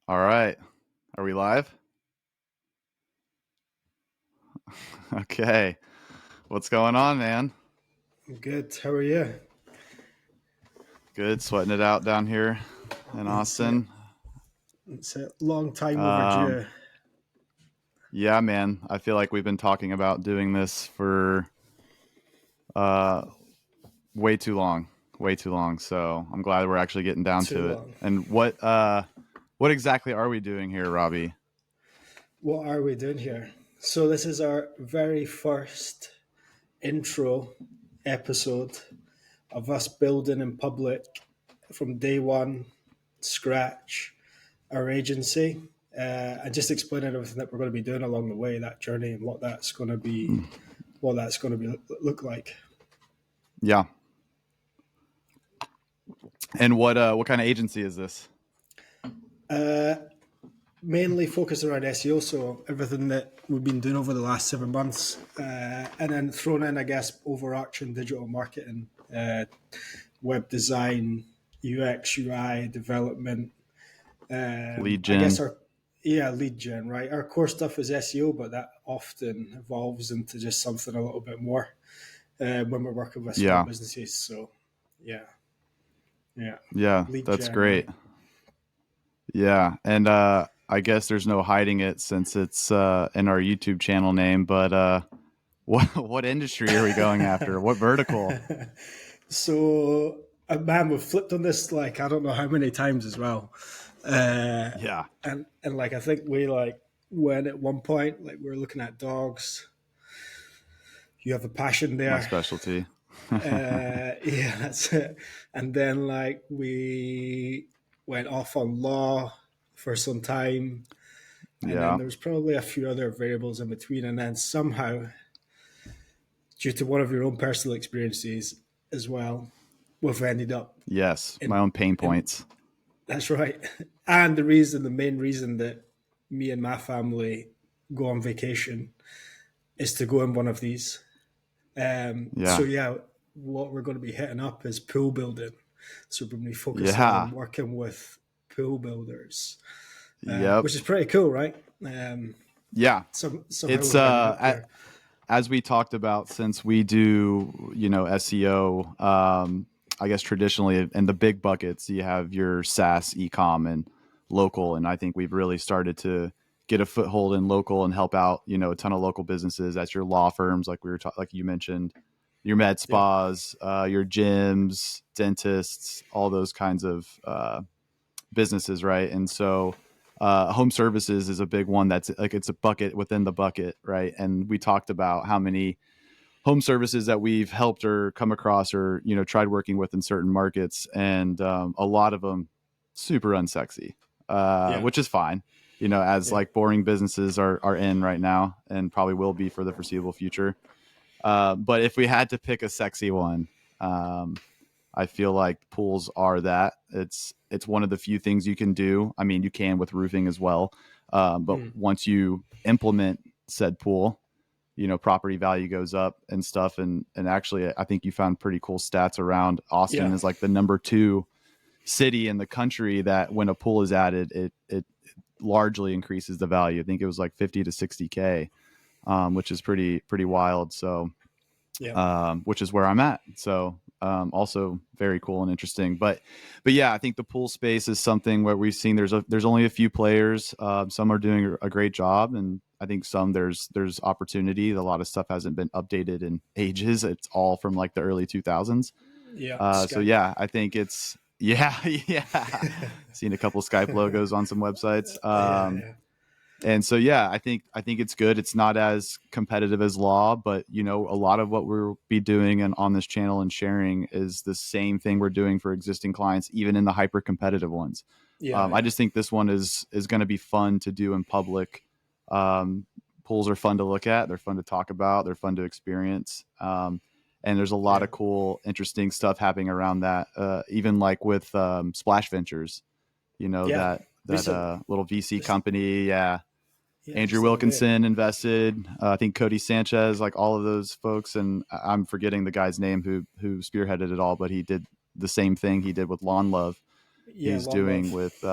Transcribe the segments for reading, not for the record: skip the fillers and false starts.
All right. Are we live? Okay. What's going on, man? Good. How are you? Good. Sweating it out down here in It's a, Austin. it's a long time Um, overdue. yeah, man. I feel like we've been talking about doing this for uh, way too long. Way too long. So I'm glad we're actually getting down Too to it. long. And what exactly are we doing here, Robbie? What are we doing here? So this is our very first intro episode of us building in public from day one, scratch, our agency, and just explaining everything that we're going to be doing along the way, that journey, and what that's going to be look like. Yeah. And what kind of agency is this? Uh, Mainly focused around SEO, so everything that we've been doing over the last 7 months, and then thrown in, I guess, overarching digital marketing, web design, UX, UI development. Lead I guess gen. our lead gen, right? Our core stuff is SEO, but that often evolves into just something a little bit more when we're working with small Yeah. businesses. So, yeah, yeah, Yeah. lead That's gen, right? great. Yeah, and I guess there's no hiding it since it's in our YouTube channel name. But what industry are we going after? What vertical? So, man, we've flipped on this like I don't know how many times as well, uh, Yeah, and like I think we like when at one point like we were looking at dogs. You have a passion my there, specialty. yeah, that's it. And then like we went off on law for some time, and then Yeah, there was probably a few other variables in between, and then somehow, due to one of your own personal experiences as well, we've ended up yes, my in own pain in points. That's right. And the main reason that me and my family go on vacation is to go in one of these. So Yeah, yeah, what we're going to be hitting up is pool building. So we're going to be focusing on yeah, working with pool builders, yep, which is pretty cool, right? yeah. Somehow It's we've ended up here. as we talked about, since we do SEO. I guess traditionally in the big buckets, you have your SaaS, ecom, and local, and I think we've really started to get a foothold in local and help out a ton of local businesses. That's your law firms, like like you mentioned, your med Yeah, spas, your gyms, dentists, all those kinds of businesses, right? And so home services is a big one. That's like it's a bucket within the bucket, right? And we talked about how many home services that we've helped or come across or tried working with in certain markets, and a lot of them super unsexy, yeah, which is fine. As yeah. like boring businesses are in right now and probably will be for the foreseeable future. But if we had to pick a sexy one, um, I feel like pools are that. It's one of the few things you can do. I mean, you can with roofing as well, but Mm, once you implement said pool, property value goes up and stuff. And actually, I think you found pretty cool stats around Austin yeah, is like the number two city in the country that when a pool is added, it largely increases the value. I think it was like 50 to 60K, which is pretty wild. So yeah, which is where I'm at. So also very cool and interesting. But yeah, I think the pool space is something where we've seen there's only a few players. Some are doing a great job, and I think some there's opportunity. A lot of stuff hasn't been updated in ages. It's all from like the early 2000s. yeah. So Skype. yeah, I think it's yeah yeah. Seen a couple Skype logos on some websites. Yeah, yeah, And so yeah, I think it's good. It's not as competitive as law, but a lot of what we'll be doing and on this channel and sharing is the same thing we're doing for existing clients, even in the hyper competitive ones. yeah, I yeah, just think this one is going to be fun to do in public. um, Pools are fun to look at, they're fun to talk about, they're fun to experience. And there's a lot yeah, of cool interesting stuff happening around that, even like with Splash Ventures, yeah. that Recently, little VC just company. Yeah, Andrew just the other day. Wilkinson invested. I think Cody Sanchez, like all of those folks, and I'm forgetting the guy's name who spearheaded it all, but he did the same thing he did with Lawn Love. Yeah, He's Long doing Love. with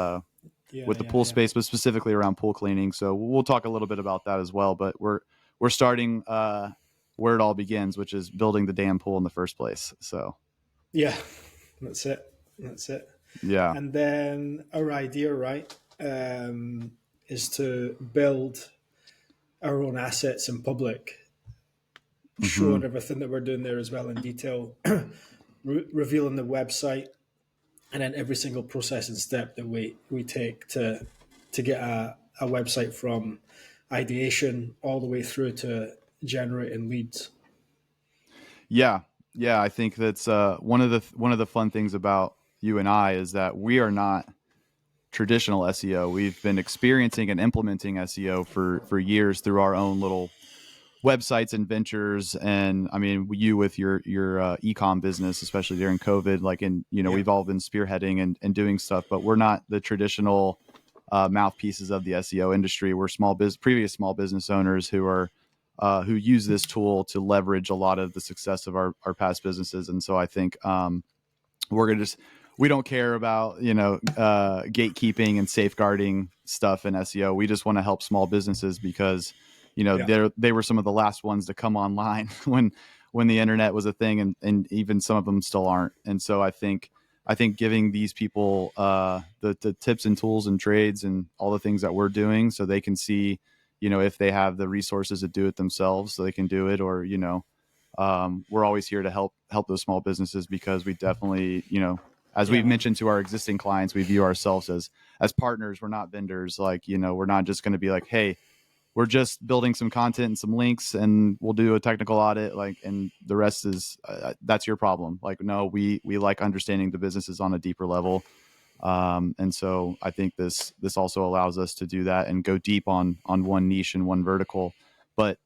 Yeah, with the yeah, pool yeah. space, but specifically around pool cleaning. So we'll talk a little bit about that as well. But we're starting where it all begins, which is building the damn pool in the first place. So Yeah, that's it. That's it. yeah. And then our idea, right, is to build our own assets in public, Hmm. showing everything that we're doing there as well in detail, revealing the website, and then every single process and step that we take to get a website from ideation all the way through to generating leads. Yeah, yeah. I think that's one of the fun things about you and I is that we are not traditional SEO. We've been experiencing and implementing SEO for years through our own little websites and ventures. And I mean, you with your ecom business, especially during COVID, like in Yeah, we've all been spearheading and doing stuff, but we're not the traditional mouthpieces of the SEO industry. We're previous small business owners who are who use this tool to leverage a lot of the success of our past businesses. And so I think we're gonna just we don't care about gatekeeping and safeguarding stuff in SEO. We just want to help small businesses because yeah, they were some of the last ones to come online when the internet was a thing, and even some of them still aren't. And so I think giving these people the tips and tools and trades and all the things that we're doing so they can see if they have the resources to do it themselves so they can do it, or we're always here to help those small businesses because we definitely as yeah, we've man. mentioned to our existing clients, we view ourselves as partners. We're not vendors. Like we're not just going to be like, hey, we're just building some content and some links and we'll do a technical audit, like, and the rest is that's your problem. Like, no, we like understanding the businesses on a deeper level. And so I think this also allows us to do that and go deep on one niche and one vertical. But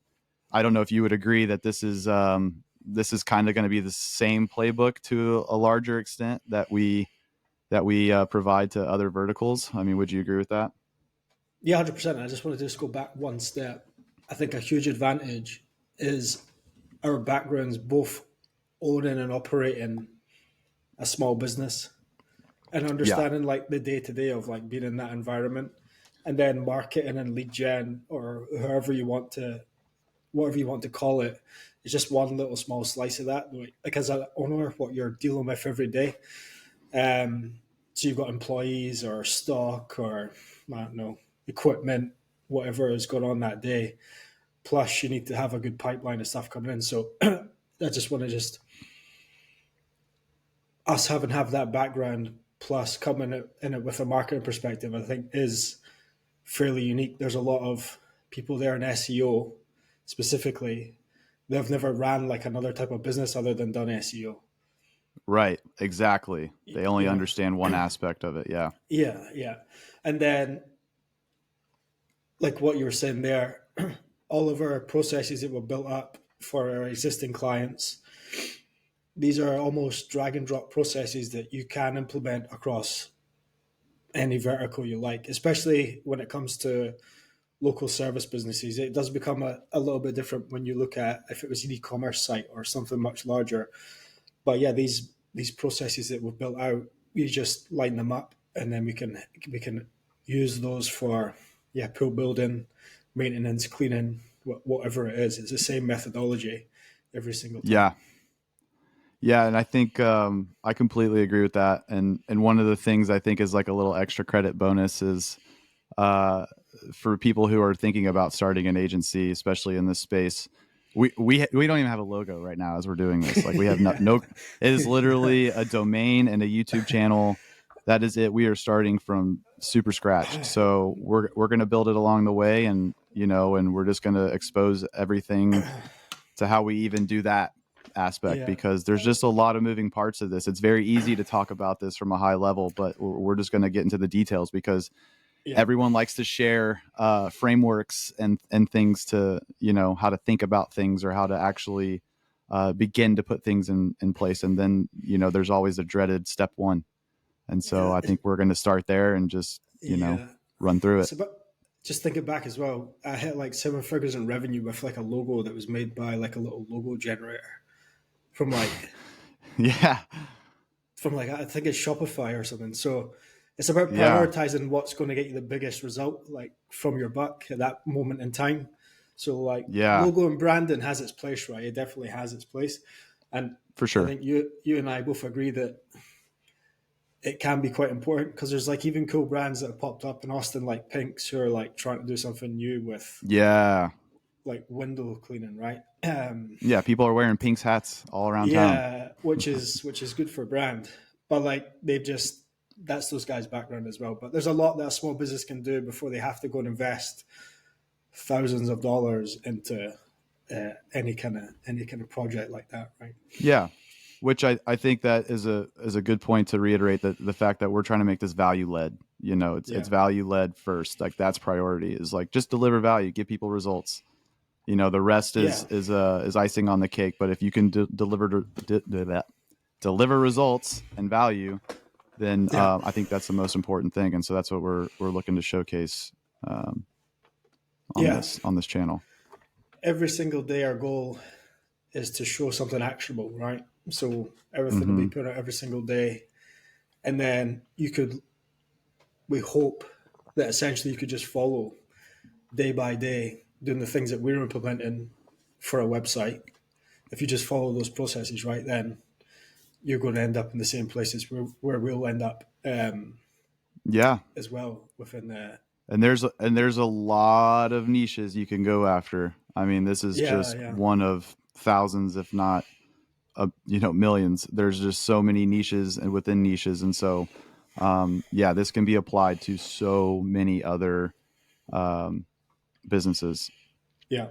I don't know if you would agree that this is kind of going to be the same playbook to a larger extent that we provide to other verticals. I mean, would you agree with that? Yeah, 100%. I just want to just go back one step. I think a huge advantage is our backgrounds both owning and operating a small business and Yeah. understanding like the day to day of like being in that environment, and then marketing and lead gen or however you want to whatever you want to call it is just one little small slice of that. Like as an owner, what you're dealing with every day. So you've got employees or stock or I don't know equipment, whatever is going on that day. Plus, you need to have a good pipeline of stuff coming in. So I just want to just us having have that background plus coming in it with a marketing perspective. I think is fairly unique. There's a lot of people there in SEO specifically. They've never ran like another type of business other than done SEO. Right. Exactly. They only You know, understand one aspect of it. Yeah. yeah, yeah. And then like what you were saying there, all of our processes that were built up for our existing clients, these are almost drag and drop processes that you can implement across any vertical you like, especially when it comes to local service businesses. It does become a little bit different when you look at if it was an e-commerce site or something much larger. But yeah, these processes that we've built out, we just line them up and then we can use those for pool building, maintenance, cleaning, whatever it is. It's the same methodology every single time. Yeah. Yeah, and I think I completely agree with that. And one of the things I think is like a little extra credit bonus is uh, for people who are thinking about starting an agency, especially in this space. We don't even have a logo right now as we're doing this. Like we have no. It is literally a domain and a YouTube channel. That is it. We are starting from super scratch. So we're going to build it along the way, and we're just going to expose everything to how we even do that aspect Yeah, because there's just a lot of moving parts of this. It's very easy to talk about this from a high level, but we're just going to get into the details because yeah, everyone likes to share frameworks and things to how to think about things or how to actually begin to put things in place, and then there's always a dreaded step one. And so yeah, I think we're going to start there and just yeah. run through it. So, but just thinking back as well, I hit like seven figures in revenue with like a logo that was made by like a little logo generator from like Yeah. from like I think it's Shopify or something. So It's about Yeah. prioritizing what's going to get you the biggest result, like from your buck at that moment in time. So, like, Yeah, logo and branding has its place, right? It definitely has its place, and for I sure. think you and I both agree that it can be quite important because there's like even cool brands that have popped up in Austin, like Pinks, who are like trying to do something new with Yeah. like window cleaning, right? Yeah. People are wearing Pink's hats all around town. Yeah, which is good for brand, but like they've just that's those guys' background as well. But there's a lot that a small business can do before they have to go and invest thousands of dollars into any kind of project like that, right? Yeah. Which I think that is a good point to reiterate that the fact that we're trying to make this value led. You know, it's Yeah, value led first. Like that's priority is like just deliver value, give people results. You know, the rest yeah, is icing on the cake. But if you can deliver results and value, then yeah, I think that's the most important thing. And so that's what we're looking to showcase um, yeah. on this channel. Every single day, our goal is to show something actionable, right? So everything will be Hmm. put out every single day, and then we hope that essentially you could just follow day by day doing the things that we're implementing for a website. If you just follow those processes, right, then you're going to end up in the same places where we'll end up Yeah, as well within the. and there's a lot of niches you can go after. I mean, this is Yeah, just yeah, one of thousands, if not millions. There's just so many niches and within niches, and so yeah, this can be applied to so many other um, businesses. yeah.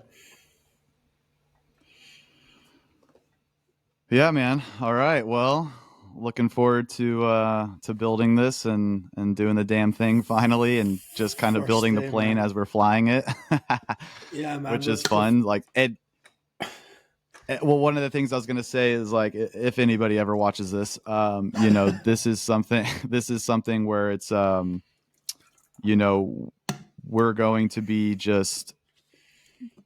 Yeah, man. All right. Well, looking forward to building this and doing the damn thing finally, and just kind of First building the day, plane man. as we're flying it, Yeah, man. which is fun. Like well, one of the things I was gonna say is like if anybody ever watches this, this is something. This is something where it's you know, we're going to be just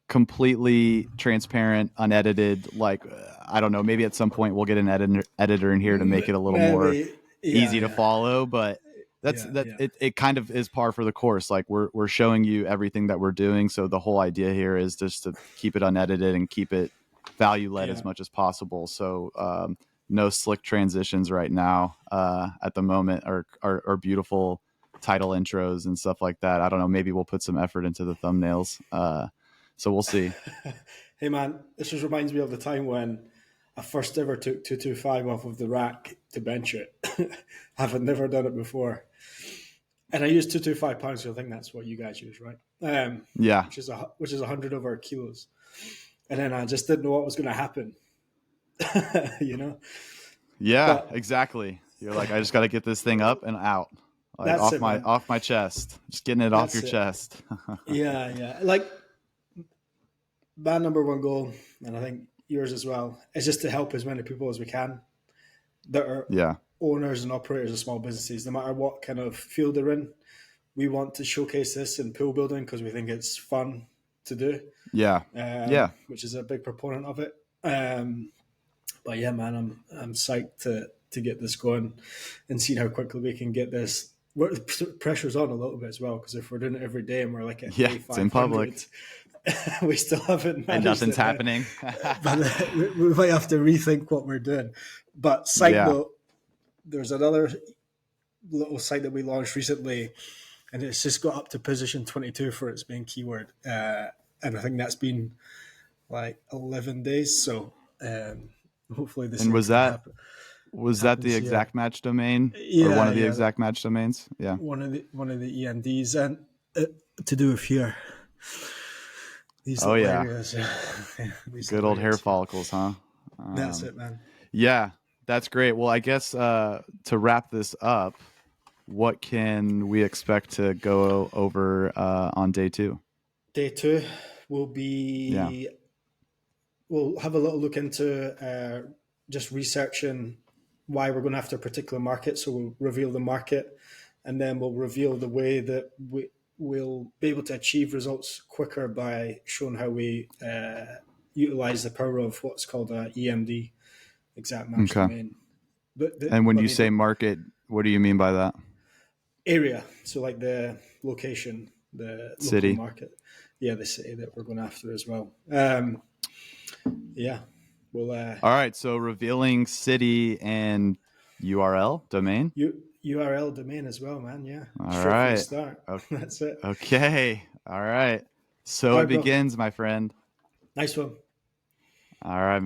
completely transparent, unedited. Like I don't know, maybe at some point we'll get an editor in here to make it a little more Maybe. Yeah, easy to yeah, follow, but yeah, yeah, it kind of is par for the course. Like we're showing you everything that we're doing, so the whole idea here is just to keep it unedited and keep it value led yeah. as much as possible. So no slick transitions right now at the moment, or beautiful title intros and stuff like that. I don't know, maybe we'll put some effort into the thumbnails, so we'll see. Hey, man, this just reminds me of the time when I first ever took 225 off of the rack to bench it. Having never done it before. And I used 225 pounds, so I think that's what you guys use, right? Yeah. Which is 100 over kilos. And then I just didn't know what was going to happen, you know. Yeah, But exactly. You're like, I just got to get this thing up and out, like that's it, man. off my chest, just getting it off your That's it. chest. Yeah, yeah. Like my number one goal, and I think yours as well, is just to help as many people as we can that are Yeah, owners and operators of small businesses, no matter what kind of field they're in. We want to showcase this in pool building because we think it's fun to do, yeah, yeah. which is a big proponent of it. But yeah, man, I'm psyched to get this going and seeing how quickly we can get this. Pressure's on a little bit as well because if we're doing it every day and we're like at Yeah, day it's in public 500, we still haven't and managed nothing's it. happening. But we might have to rethink what we're doing. But side Yeah. note, there's another little site that we launched recently, and it's just got up to position 22 for its main keyword. And I think that's been like 11 days. So hopefully the And same can happen. was that the Happens here. exact match domain or one Yeah, of the yeah. exact match domains? Yeah. One of the ENDs and to do with here. These Oh little yeah. areas. These Good little old hair areas here. follicles, huh? That's Um, it, man. yeah, that's great. Well, I guess to wrap this up, what can we expect to go over on day two? Day two will Yeah. be we'll have a little look into just researching why we're going after a particular market. So we'll reveal the market, and then we'll reveal the way that we will be able to achieve results quicker by showing how we utilize the power of what's called a EMD, exact match Okay. domain. But And when let you me say market, what do you mean by that? area. So like the location, the local City. market, yeah, the city that we're going after as well. Yeah, well, All right. So revealing city and URL domain. URL domain as well, man. Yeah, All straight from the right. start. O- That's it. Okay. All right. So All it right, bro. begins, my friend. Nice one. All right, man.